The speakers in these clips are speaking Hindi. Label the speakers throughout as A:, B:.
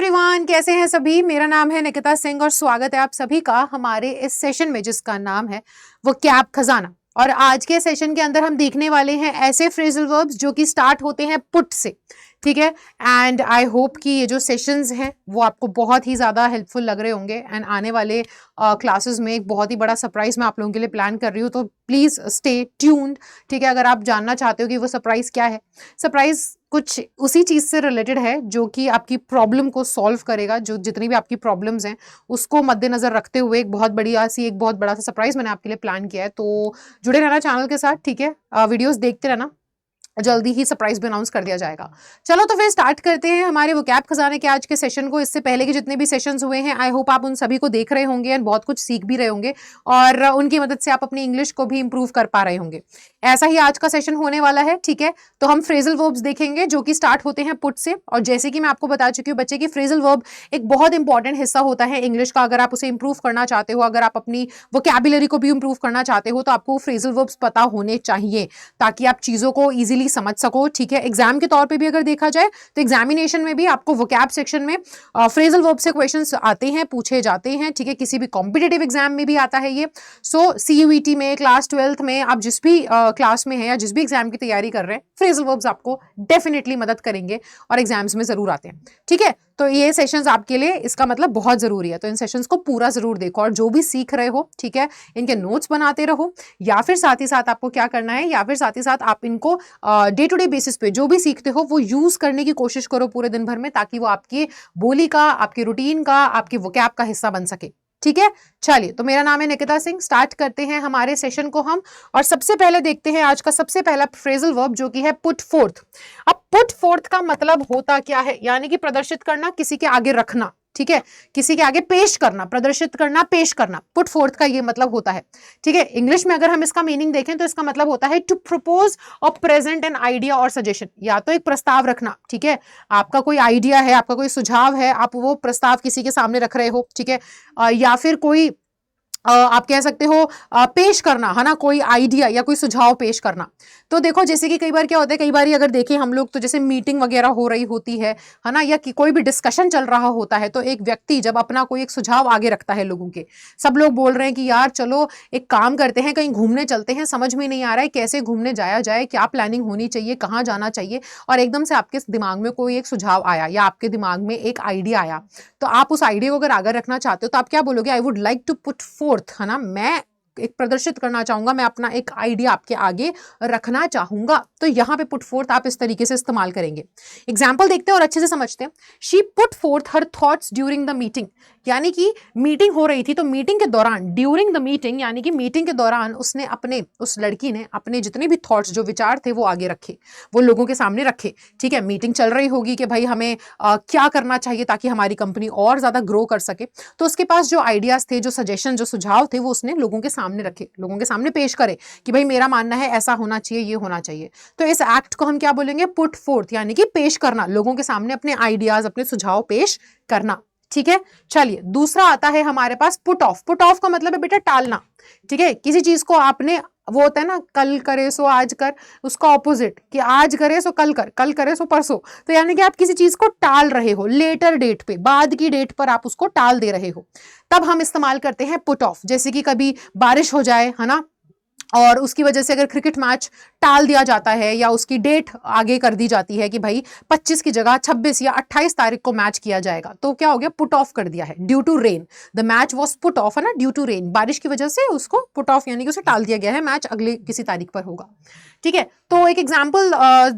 A: एवरीवन, कैसे हैं सभी। मेरा नाम है निकिता सिंह और स्वागत है आप सभी का हमारे इस सेशन में जिसका नाम है वो क्या खजाना। और आज के सेशन के अंदर हम देखने वाले हैं ऐसे फ्रेजल वर्ब्स जो कि स्टार्ट होते हैं पुट से, ठीक है। एंड आई होप कि ये जो सेशंस हैं वो आपको बहुत ही ज़्यादा हेल्पफुल लग रहे होंगे। एंड आने वाले क्लासेस में एक बहुत ही बड़ा सरप्राइज मैं आप लोगों के लिए प्लान कर रही हूँ, तो प्लीज़ स्टे ट्यून्ड, ठीक है। अगर आप जानना चाहते हो कि वो सरप्राइज क्या है, सरप्राइज कुछ उसी चीज़ से रिलेटेड है जो कि आपकी प्रॉब्लम को सॉल्व करेगा। जो जितनी भी आपकी प्रॉब्लम्स हैं उसको मद्देनजर रखते हुए एक बहुत बड़ा सा सरप्राइज मैंने आपके लिए प्लान किया है। तो जुड़े रहना चैनल के साथ, ठीक है। वीडियोस देखते रहना, जल्दी ही सरप्राइज भी अनाउंस कर दिया जाएगा। चलो तो फिर स्टार्ट करते हैं हमारे वोकैब खजाने के आज के सेशन को। इससे पहले के जितने भी सेशंस हुए हैं, आई होप आप उन सभी को देख रहे होंगे एंड बहुत कुछ सीख भी रहे होंगे और उनकी मदद से आप अपनी इंग्लिश को भी इंप्रूव कर पा रहे होंगे। ऐसा ही आज का सेशन होने वाला है, ठीक है। तो हम फ्रेजल वर्ब्स देखेंगे जो कि स्टार्ट होते हैं पुट से। और जैसे कि मैं आपको बता चुकी हूँ बच्चे की फ्रेजल वर्ब एक बहुत इंपॉर्टेंट हिस्सा होता है इंग्लिश का। अगर आप उसे इंप्रूव करना चाहते हो, अगर आप अपनी वोकैबुलरी को भी इंप्रूव करना चाहते हो, तो आपको फ्रेजल वर्ब्स पता होने चाहिए ताकि आप चीजों को ईजिली समझ सको, ठीक है। एग्जाम के तौर पे भी अगर देखा जाए तो एग्जामिनेशन में भी आपको वोकैब सेक्शन में फ्रेजल वर्ब से क्वेश्चंस आते हैं, पूछे जाते हैं, ठीक है। किसी भी कॉम्पिटिटिव एग्जाम में भी आता है ये। सो सीयूईटी में, क्लास 12th में, आप जिस भी क्लास में है या जिस भी एग्जाम की तैयारी कर रहे हैं, फ्रेजल वर्ब्स आपको डेफिनेटली मदद करेंगे और एग्जाम्स में जरूर आते हैं, ठीक है। तो ये सेशंस आपके लिए, इसका मतलब बहुत जरूरी है। तो इन सेशंस को पूरा जरूर देखो और जो भी सीख रहे हो, ठीक है, इनके नोट्स बनाते रहो। या फिर साथ ही साथ आपको क्या करना है, या फिर साथ ही साथ आप इनको डे टू डे बेसिस पे जो भी सीखते हो वो यूज करने की कोशिश करो पूरे दिन भर में, ताकि वो आपकी बोली का, आपके रूटीन का, आपके वोकैब का हिस्सा बन सके, ठीक है। चलिए, तो मेरा नाम है निकिता सिंह। स्टार्ट करते हैं हमारे सेशन को हम। और सबसे पहले देखते हैं आज का सबसे पहला फ्रेजल वर्ब जो कि है पुट फोर्थ। अब पुट फोर्थ का मतलब होता क्या है, यानी कि प्रदर्शित करना, किसी के आगे रखना, ठीक है। किसी के आगे पेश करना, प्रदर्शित करना, पेश करना, पुट फोर्थ का ये मतलब होता है, ठीक है। इंग्लिश में अगर हम इसका मीनिंग देखें तो इसका मतलब होता है टू प्रपोज और प्रेजेंट एन आइडिया और सजेशन। या तो एक प्रस्ताव रखना, ठीक है। आपका कोई आइडिया है, आपका कोई सुझाव है, आप वो प्रस्ताव किसी के सामने रख रहे हो, ठीक है। या फिर कोई आप कह सकते हो पेश करना, है ना, कोई आइडिया या कोई सुझाव पेश करना। तो देखो, जैसे कि कई बार क्या होता है, कई बार अगर देखें हम लोग तो जैसे मीटिंग वगैरह हो रही होती है ना, या कि कोई भी डिस्कशन चल रहा होता है, तो एक व्यक्ति जब अपना कोई एक सुझाव आगे रखता है लोगों के, सब लोग बोल रहे हैं कि यार चलो एक काम करते हैं, कहीं घूमने चलते हैं, समझ में नहीं आ रहा है कैसे घूमने जाया जाए, क्या प्लानिंग होनी चाहिए, कहाँ जाना चाहिए, और एकदम से आपके दिमाग में कोई एक सुझाव आया या आपके दिमाग में एक आइडिया आया, तो आप उस आइडिया को अगर आगे रखना चाहते हो तो आप क्या बोलोगे, I would like to put forth, है ना, मैं एक प्रदर्शित करना चाहूंगा, मैं अपना एक आइडिया आपके आगे रखना चाहूंगा। तो यहां पे पुट फोर्थ आप इस तरीके से इस्तेमाल करेंगे। एग्जाम्पल देखते हैं और अच्छे से समझते हैं। She put fourth her thoughts during the meeting, यानी कि मीटिंग हो रही थी तो मीटिंग के दौरान, ड्यूरिंग द मीटिंग यानी कि मीटिंग के दौरान उसने अपने, उस लड़की ने अपने जितने भी थॉट्स, जो विचार थे वो आगे रखे, वो लोगों के सामने रखे, ठीक है। मीटिंग चल रही होगी कि भाई हमें क्या करना चाहिए ताकि हमारी कंपनी और ज्यादा ग्रो कर सके, तो उसके पास जो आइडियाज थे, जो सजेशन, जो सुझाव थे, वो उसने लोगों के सामने रखे, लोगों के सामने पेश करे कि भाई मेरा मानना है ऐसा होना चाहिए, ये होना चाहिए। तो इस एक्ट को हम क्या बोलेंगे, पुट फोर्थ, यानी कि पेश करना, लोगों के सामने अपने आइडियाज, अपने सुझाव पेश करना, ठीक है। चलिए, दूसरा आता है हमारे पास पुट ऑफ। पुट ऑफ का मतलब है बेटा टालना, ठीक है। किसी चीज को आपने, वो होता है ना, कल करे सो आज कर, उसका ऑपोजिट कि आज करे सो कल कर, कल करे सो परसों। तो यानी कि आप किसी चीज को टाल रहे हो, लेटर डेट पे, बाद की डेट पर आप उसको टाल दे रहे हो, तब हम इस्तेमाल करते हैं पुट ऑफ। जैसे कि कभी बारिश हो जाए, है ना, और उसकी वजह से अगर क्रिकेट मैच टाल दिया जाता है या उसकी डेट आगे कर दी जाती है कि भाई 25 की जगह 26 या 28 तारीख को मैच किया जाएगा, तो क्या हो गया, पुट ऑफ कर दिया है, due to rain, the match was put off, है ना, ड्यू टू रेन, बारिश की वजह से उसको पुट ऑफ यानी कि उसे टाल दिया गया है, मैच अगले किसी तारीख पर होगा, ठीक है। तो एक एग्जाम्पल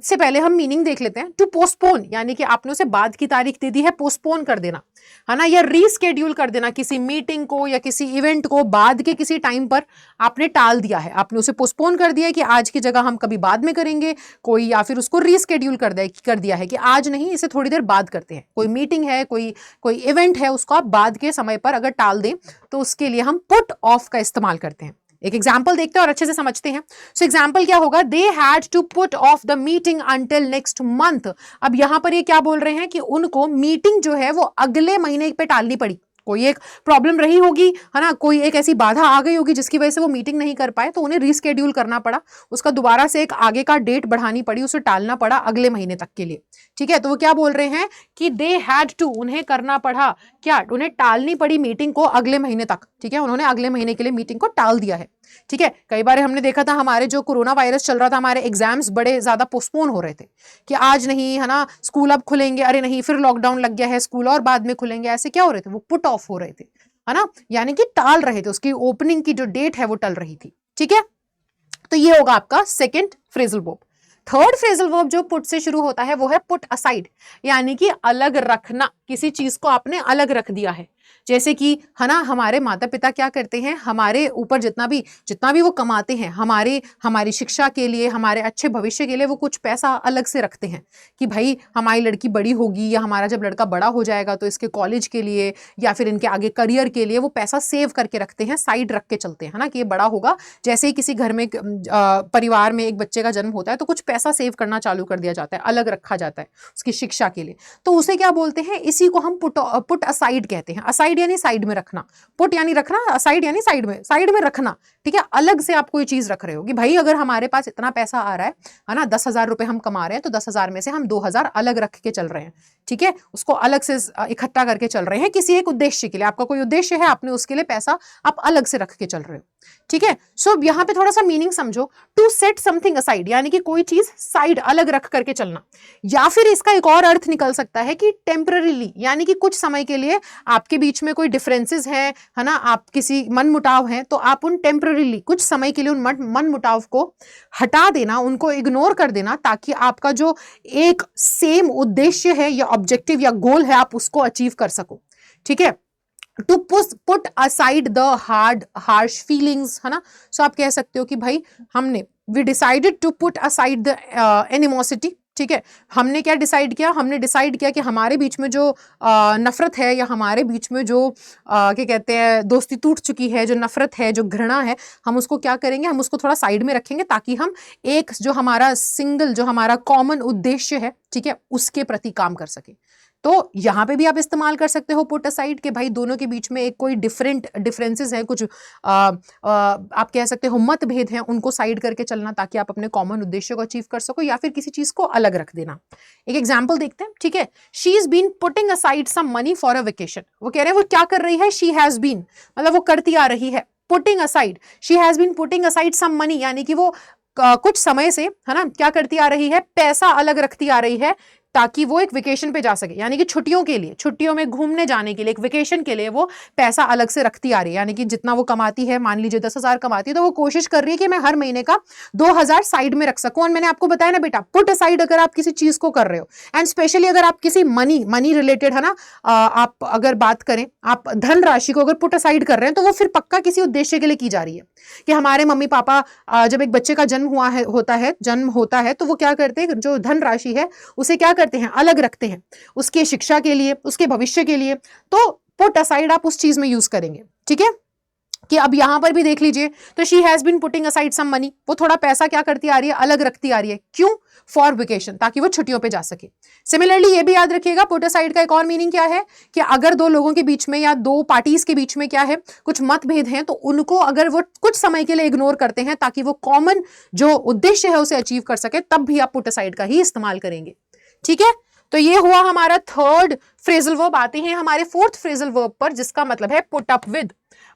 A: से पहले हम मीनिंग देख लेते हैं। टू पोस्टपोन, यानी कि आपने उसे बाद की तारीख दे दी है, पोस्टपोन कर देना, है ना, या रीस्केड्यूल कर देना, किसी मीटिंग को या किसी इवेंट को बाद के किसी टाइम पर आपने टाल दिया है, आपने उसे पोस्टपोन कर दिया है कि आज की जगह हम कभी बाद में करेंगे कोई, या फिर उसको रीस्केड्यूल कर दिया है कि आज नहीं, इसे थोड़ी देर बाद करते हैं। कोई मीटिंग है, कोई इवेंट है, उसको आप बाद के समय पर अगर टाल दें तो उसके लिए हम पुट ऑफ का इस्तेमाल करते हैं। एक एग्जाम्पल देखते हैं और अच्छे से समझते हैं। सो एग्जाम्पल क्या होगा, they had to put off the meeting until next month. अब यहां पर ये क्या बोल रहे हैं कि उनको मीटिंग जो है वो अगले महीने पे टालनी पड़ी, कोई एक प्रॉब्लम रही होगी, है ना, कोई एक ऐसी बाधा आ गई होगी जिसकी वजह से वो मीटिंग नहीं कर पाए, तो उन्हें रीस्केड्यूल करना पड़ा, उसका दोबारा से एक आगे का डेट बढ़ानी पड़ी, उसे टालना पड़ा अगले महीने तक के लिए। ठीक है, तो वो क्या बोल रहे हैं कि दे हैड टू, उन्हें करना पड़ा क्या, उन्हें टालनी पड़ी मीटिंग को अगले महीने तक। ठीक है, उन्होंने अगले महीने के लिए मीटिंग को टाल दिया है। ठीक है, कई बार हमने देखा था हमारे जो कोरोना वायरस चल रहा था, हमारे एग्जाम्स बड़े ज्यादा पोस्टपोन हो रहे थे कि आज नहीं, है ना, स्कूल अब खुलेंगे, अरे नहीं फिर लॉकडाउन लग गया है, स्कूल और बाद में खुलेंगे, ऐसे क्या हो रहे थे, वो पुट ऑफ हो रहे थे, है ना, यानी कि टाल रहे थे, उसकी ओपनिंग की जो डेट है वो टल रही थी। ठीक है, तो ये होगा आपका second phrasal verb. Third phrasal verb जो पुट से शुरू होता है वो है पुट असाइड, यानी कि अलग रखना, किसी चीज को आपने अलग रख दिया है। जैसे कि, है ना, हमारे माता पिता क्या करते हैं, हमारे ऊपर जितना भी वो कमाते हैं, हमारी शिक्षा के लिए, हमारे अच्छे भविष्य के लिए वो कुछ पैसा अलग से रखते हैं कि भाई हमारी लड़की बड़ी होगी या हमारा जब लड़का बड़ा हो जाएगा तो इसके कॉलेज के लिए या फिर इनके आगे करियर के लिए वो पैसा सेव करके रखते हैं, साइड रख के चलते हैं, है ना, कि ये बड़ा होगा। जैसे ही किसी घर में परिवार में एक बच्चे का जन्म होता है तो कुछ पैसा सेव करना चालू कर दिया जाता है, अलग रखा जाता है उसकी शिक्षा के लिए, तो उसे क्या बोलते हैं, इसी को हम पुट असाइड कहते हैं। असाइड यानी साइड में रखना, पुट यानी रखना, असाइड यानी साइड में रखना। ठीक है, अलग से आप कोई चीज रख रहे हो कि भाई अगर हमारे पास इतना पैसा आ रहा है ना, 10,000 रुपए हम कमा रहे हैं, तो 10,000 में से हम 2,000 अलग रख के चल रहे हैं। ठीक है, उसको अलग से इकट्ठा करके चल रहे हैं किसी एक उद्देश्य के लिए, आपका कोई उद्देश्य है, आपने उसके लिए पैसा आप अलग से रख के चल रहे हो। ठीक है, सो यहाँ पे थोड़ा सा मीनिंग समझो, टू सेट समथिंग असाइड यानी कि कोई चीज साइड अलग रख करके चलना, या फिर इसका एक और अर्थ निकल सकता है कि टेम्पररीली, यानी कि कुछ समय के लिए आपके बीच में कोई डिफरेंसेस है ना, आप किसी मन मुटाव है, तो आप उन टेम्पररीली कुछ समय के लिए उन मन मुटाव को हटा देना, उनको इग्नोर कर देना, ताकि आपका जो एक सेम उद्देश्य है या ऑब्जेक्टिव या गोल है आप उसको अचीव कर सको। ठीक है, to put aside the harsh feelings, है ना, सो आप कह सकते हो कि भाई we decided to put aside the animosity. ठीक है, हमने क्या डिसाइड किया, हमने डिसाइड किया कि हमारे बीच में जो नफरत है या हमारे बीच में जो क्या कहते हैं दोस्ती टूट चुकी है, जो नफरत है, जो घृणा है, हम उसको क्या करेंगे, हम उसको थोड़ा साइड में रखेंगे ताकि हम एक जो हमारा कॉमन उद्देश्य है, ठीक है, उसके प्रति काम कर सके। तो यहां पे भी आप इस्तेमाल कर सकते हो पुट असाइड के भाई दोनों के बीच में एक कोई डिफरेंसेस हैं, कुछ आप कह सकते हो मतभेद हैं, उनको साइड करके चलना ताकि आप अपने कॉमन उद्देश्य को अचीव कर सको, या फिर किसी चीज को अलग रख देना। एक एग्जाम्पल देखते हैं। ठीक है, she is been putting aside some money for a vacation, वो कह रहे हैं वो क्या कर रही है, शी हैज बीन मतलब वो करती आ रही है, putting aside, she has been putting aside some money यानी कि वो कुछ समय से, है ना, क्या करती आ रही है, पैसा अलग रखती आ रही है ताकि वो एक वेकेशन पे जा सके, यानी कि छुट्टियों के लिए, छुट्टियों में घूमने जाने के लिए, एक वेकेशन के लिए वो पैसा अलग से रखती आ रही है। यानी कि जितना वो कमाती है, मान लीजिए 10,000 कमाती है, तो वो कोशिश कर रही है कि मैं हर महीने का 2,000 साइड में रख सकूं। और मैंने आपको बताया ना बेटा, पुट असाइड अगर आप किसी चीज को कर रहे हो, एंड स्पेशली अगर आप किसी मनी रिलेटेड, है ना, आप अगर बात करें, आप धन राशि को अगर पुट असाइड कर रहे हैं, तो वो फिर पक्का किसी उद्देश्य के लिए की जा रही है। कि हमारे मम्मी पापा जब एक बच्चे का जन्म होता है तो वो क्या करते हैं, जो धन राशि है उसे क्या करते हैं, अलग रखते हैं उसके शिक्षा के लिए, उसके भविष्य के लिए। तो पुट असाइड आप उस चीज में यूज करेंगे। ठीक है, कि अब यहां पर भी देख लीजिए, तो she has been putting aside some money, वो थोड़ा पैसा क्या करती आ रही है, अलग रखती आ रही है। क्यों? फॉर वेकेशन, ताकि वो छुट्टियों पे जा सके। सिमिलरली ये भी याद रखिएगा, पुट असाइड का एक और मीनिंग क्या है कि अगर दो लोगों के बीच में या दो पार्टीज के बीच में क्या है, कुछ मतभेद हैं, तो उनको अगर वो कुछ समय के लिए इग्नोर करते हैं ताकि वो कॉमन जो उद्देश्य है उसे अचीव कर सके, तब भी आप पुट असाइड का ही इस्तेमाल करेंगे। ठीक है, तो ये हुआ हमारा थर्ड फ्रेजल वर्ब। आते हैं हमारे फोर्थ फ्रेजल वर्ब पर, जिसका मतलब है put up with.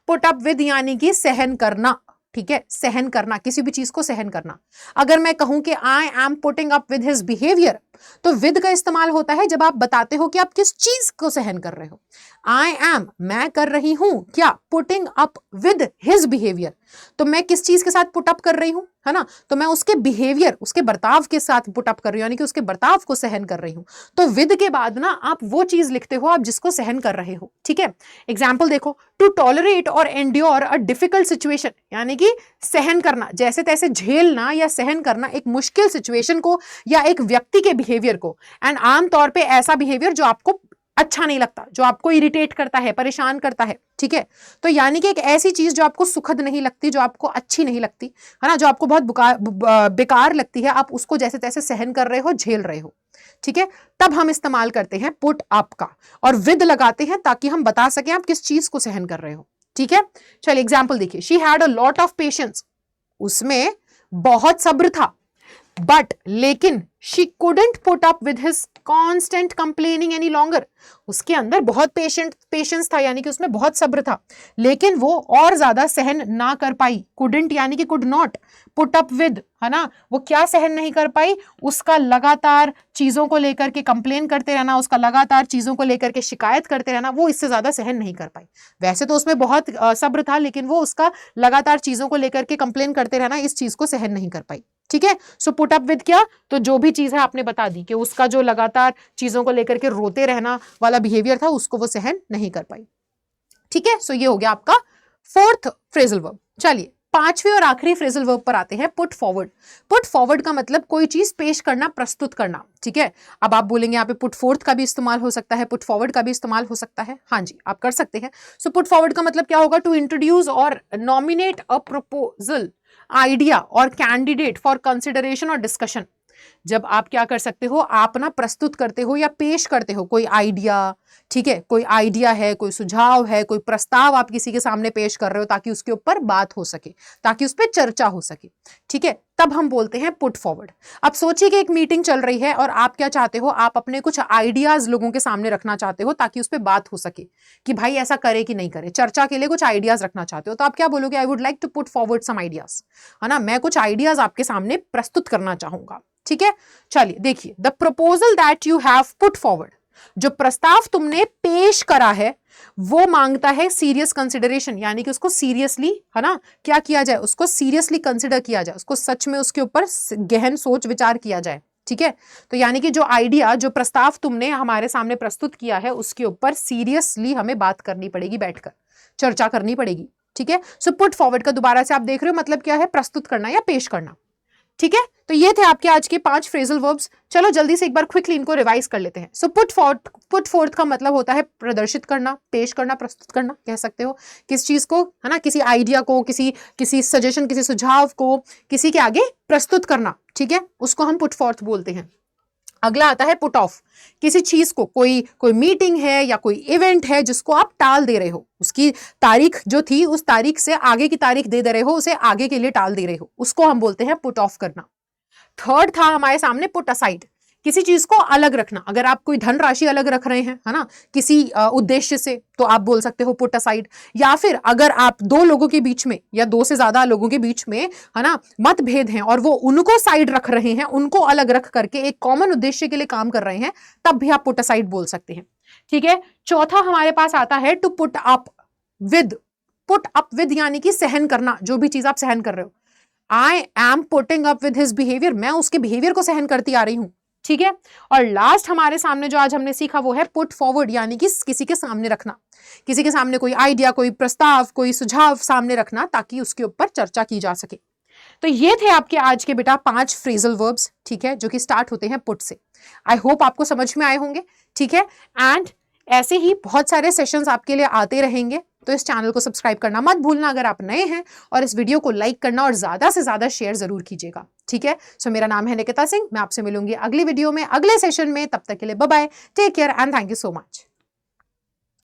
A: Put up with यानी कि सहन करना। ठीक है, सहन करना, किसी भी चीज को सहन करना। अगर मैं कहूं कि I am putting up with his behaviour, तो विद का इस्तेमाल होता है जब आप बताते हो कि आप किस चीज को सहन कर रहे हो। आई एम, मैं कर रही हूं क्या, putting up with his behaviour, तो मैं किस चीज के साथ पुट अप कर रही हूं, है ना, तो मैं उसके बिहेवियर, उसके बर्ताव के साथ पुट अप कर रही हूं, यानी कि उसके बर्ताव को सहन कर रही हूं। तो विद के बाद ना आप वो चीज लिखते हो आप जिसको सहन कर रहे हो। ठीक है, एग्जाम्पल देखो, टू टॉलरेट और एंड्योर अ डिफिकल्ट सिचुएशन, यानी कि सहन करना, जैसे तैसे झेलना या सहन करना एक मुश्किल सिचुएशन को या एक व्यक्ति के बिहेवियर को, एंड आमतौर पे ऐसा बिहेवियर जो आपको अच्छा नहीं लगता, जो आपको इरिटेट करता है, परेशान करता है, ठीक है। तो यानी कि एक ऐसी चीज जो आपको सुखद नहीं लगती, जो आपको अच्छी नहीं लगती है ना, जो आपको बहुत बेकार लगती है, आप उसको जैसे तैसे सहन कर रहे हो, झेल रहे हो, ठीक है, तब हम इस्तेमाल करते हैं पुट अप का, और विद लगाते हैं ताकि हम बता सकें आप किस चीज को सहन कर रहे हो, ठीक है। चलिए एग्जाम्पल देखिए, she had a lot of patience, उसमें बहुत सब्र था, बट लेकिन she couldn't put up with his constant complaining any longer, उसके अंदर बहुत पेशेंस था, यानी कि उसमें बहुत सब्र था, लेकिन वो और ज्यादा सहन ना कर पाई। कुडंट यानी कि could not put up with, है ना, वो क्या सहन नहीं कर पाई, उसका लगातार चीजों को लेकर के कंप्लेन करते रहना, उसका लगातार चीजों को लेकर के शिकायत करते रहना, वो इससे ज्यादा सहन नहीं कर पाई। वैसे तो उसमें बहुत सब्र था, लेकिन वो उसका लगातार चीजों को लेकर के कंप्लेन करते रहना, इस चीज को सहन नहीं कर पाई, ठीक है। सो पुट अप विद क्या, तो जो भी चीज है आपने बता दी कि उसका जो लगातार चीजों को लेकर के रोते रहना वाला बिहेवियर था, उसको वो सहन नहीं कर पाई, ठीक है। सो ये हो गया आपका फोर्थ फ्रेजल वर्ब। चलिए पांचवी और आखिरी फ्रेजल वर्ब पर आते हैं, पुट फॉरवर्ड। पुट फॉरवर्ड का मतलब कोई चीज पेश करना, प्रस्तुत करना, ठीक है। अब आप बोलेंगे यहाँ पे पुट फोर्थ का भी इस्तेमाल हो सकता है, पुट फॉरवर्ड का भी इस्तेमाल हो सकता है, हाँ जी आप कर सकते हैं। सो पुट फॉरवर्ड का मतलब क्या होगा, टू इंट्रोड्यूस और नॉमिनेट अ प्रपोजल, आइडिया और कैंडिडेट फॉर कंसिडरेशन और डिस्कशन। जब आप क्या कर सकते हो, आप ना प्रस्तुत करते हो या पेश करते हो कोई आइडिया, ठीक है, कोई आइडिया है, कोई सुझाव है, कोई प्रस्ताव आप किसी के सामने पेश कर रहे हो ताकि उसके ऊपर बात हो सके, ताकि उस पर चर्चा हो सके, ठीक है, तब हम बोलते हैं पुट फॉरवर्ड। अब सोचिए कि एक मीटिंग चल रही है और आप क्या चाहते हो, आप अपने कुछ आइडियाज लोगों के सामने रखना चाहते हो ताकि उस पर बात हो सके कि भाई ऐसा करे कि नहीं करे, चर्चा के लिए कुछ आइडियाज रखना चाहते हो, तो आप क्या बोलोगे, I would like to put forward some ideas, है ना, मैं कुछ आइडियाज आपके सामने प्रस्तुत करना चाहूंगा, ठीक है। चलिए देखिए, the proposal that you have put forward, जो प्रस्ताव तुमने पेश करा है वो मांगता है सीरियस कंसिडरेशन, यानी कि उसको सीरियसली, है ना, क्या किया जाए, उसको सीरियसली कंसिडर किया जाए, उसको सच में उसके ऊपर गहन सोच विचार किया जाए, ठीक है। तो यानी कि जो आइडिया, जो प्रस्ताव तुमने हमारे सामने प्रस्तुत किया है उसके ऊपर सीरियसली हमें बात करनी पड़ेगी, बैठकर चर्चा करनी पड़ेगी, ठीक है। सो पुट फॉरवर्ड का दोबारा से आप देख रहे हो मतलब क्या है, प्रस्तुत करना या पेश करना, ठीक है। तो ये थे आपके आज के 5 फ्रेजल वर्ब्स। चलो जल्दी से एक बार क्विकली इनको रिवाइज कर लेते हैं। सो पुट फोर्थ का मतलब होता है प्रदर्शित करना, पेश करना, प्रस्तुत करना, कह सकते हो किस चीज को, है ना, किसी आइडिया को, किसी सजेशन, किसी सुझाव को किसी के आगे प्रस्तुत करना, ठीक है, उसको हम पुट फोर्थ बोलते हैं। अगला आता है पुट ऑफ, किसी चीज को, कोई मीटिंग है या कोई इवेंट है जिसको आप टाल दे रहे हो, उसकी तारीख जो थी उस तारीख से आगे की तारीख दे रहे हो, उसे आगे के लिए टाल दे रहे हो, उसको हम बोलते हैं पुट ऑफ करना। थर्ड था हमारे सामने पुट असाइड, किसी चीज को अलग रखना, अगर आप कोई धनराशि अलग रख रहे हैं, है ना, किसी उद्देश्य से, तो आप बोल सकते हो पुट असाइड। या फिर अगर आप दो लोगों के बीच में या दो से ज्यादा लोगों के बीच में, है ना, मतभेद हैं और वो उनको साइड रख रहे हैं, उनको अलग रख करके एक कॉमन उद्देश्य के लिए काम कर रहे हैं, तब भी आप पुट असाइड बोल सकते हैं, ठीक है। चौथा हमारे पास आता है to put up with. Put up with यानी कि सहन करना, जो भी चीज आप सहन कर रहे हो, I am putting up with his behaviour, मैं उसके बिहेवियर को सहन करती आ रही हूं, ठीक है। और लास्ट हमारे सामने जो आज हमने सीखा वो है पुट फॉरवर्ड, यानी कि किसी के सामने रखना, किसी के सामने कोई आइडिया, कोई प्रस्ताव, कोई सुझाव सामने रखना ताकि उसके ऊपर चर्चा की जा सके। तो ये थे आपके आज के बेटा 5 फ्रेजल वर्ब्स, ठीक है, जो कि स्टार्ट होते हैं पुट से। आई होप आपको समझ में आए होंगे, ठीक है। एंड ऐसे ही बहुत सारे सेशंस आपके लिए आते रहेंगे, तो इस चैनल को सब्सक्राइब करना मत भूलना अगर आप नए हैं, और इस वीडियो को लाइक करना और ज्यादा से ज्यादा शेयर जरूर कीजिएगा, ठीक है। सो मेरा नाम है निकिता सिंह, मैं आपसे मिलूंगी अगली वीडियो में, अगले सेशन में। तब तक के लिए bye bye, take care and thank you so much.